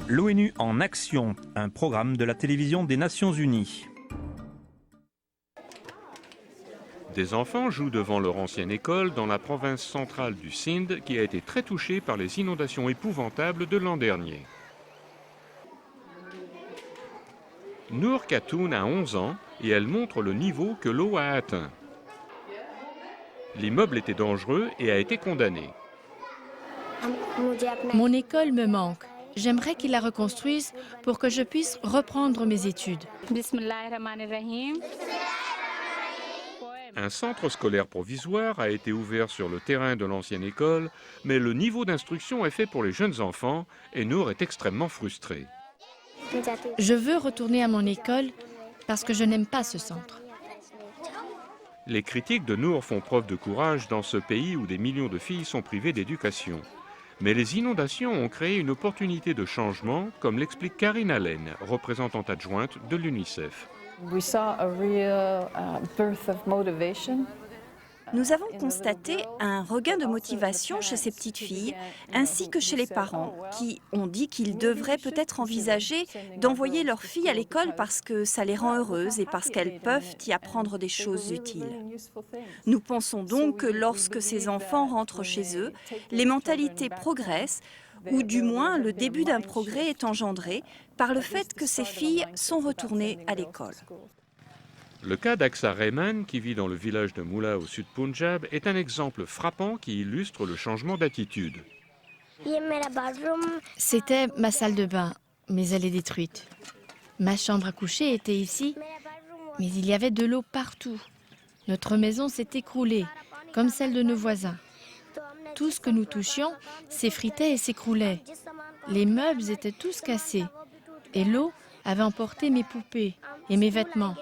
L'ONU en action, un programme de la télévision des Nations Unies. Des enfants jouent devant leur ancienne école dans la province centrale du Sindh qui a été très touchée par les inondations épouvantables de l'an dernier. Noor Khatoun a 11 ans et elle montre le niveau que l'eau a atteint. L'immeuble était dangereux et a été condamné. Mon école me manque. J'aimerais qu'ils la reconstruisent pour que je puisse reprendre mes études. Un centre scolaire provisoire a été ouvert sur le terrain de l'ancienne école, mais le niveau d'instruction est fait pour les jeunes enfants et Noor est extrêmement frustrée. Je veux retourner à mon école parce que je n'aime pas ce centre. Les critiques de Noor font preuve de courage dans ce pays où des millions de filles sont privées d'éducation. Mais les inondations ont créé une opportunité de changement, comme l'explique Karine Allen, représentante adjointe de l'UNICEF. Nous avons constaté un regain de motivation chez ces petites filles, ainsi que chez les parents, qui ont dit qu'ils devraient peut-être envisager d'envoyer leurs filles à l'école parce que ça les rend heureuses et parce qu'elles peuvent y apprendre des choses utiles. Nous pensons donc que lorsque ces enfants rentrent chez eux, les mentalités progressent, ou du moins le début d'un progrès est engendré par le fait que ces filles sont retournées à l'école. Le cas d'Aksa Rehman, qui vit dans le village de Moula au sud Punjab, est un exemple frappant qui illustre le changement d'attitude. C'était ma salle de bain, mais elle est détruite. Ma chambre à coucher était ici, mais il y avait de l'eau partout. Notre maison s'est écroulée, comme celle de nos voisins. Tout ce que nous touchions s'effritait et s'écroulait. Les meubles étaient tous cassés. Et l'eau avait emporté mes poupées et mes vêtements.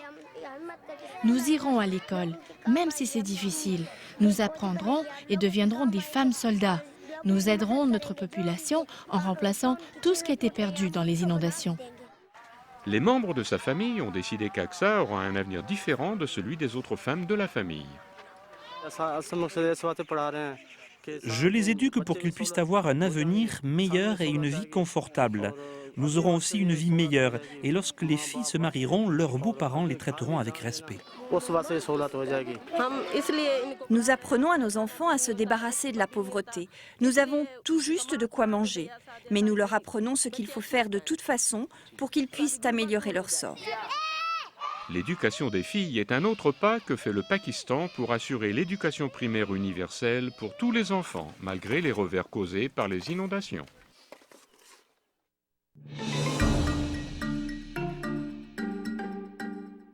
Nous irons à l'école, même si c'est difficile. Nous apprendrons et deviendrons des femmes soldats. Nous aiderons notre population en remplaçant tout ce qui a été perdu dans les inondations. Les membres de sa famille ont décidé qu'Aksa aura un avenir différent de celui des autres femmes de la famille. Je les éduque pour qu'ils puissent avoir un avenir meilleur et une vie confortable. Nous aurons aussi une vie meilleure et lorsque les filles se marieront, leurs beaux-parents les traiteront avec respect. Nous apprenons à nos enfants à se débarrasser de la pauvreté. Nous avons tout juste de quoi manger, mais nous leur apprenons ce qu'il faut faire de toute façon pour qu'ils puissent améliorer leur sort. L'éducation des filles est un autre pas que fait le Pakistan pour assurer l'éducation primaire universelle pour tous les enfants, malgré les revers causés par les inondations.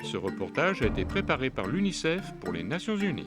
Ce reportage a été préparé par l'UNICEF pour les Nations Unies.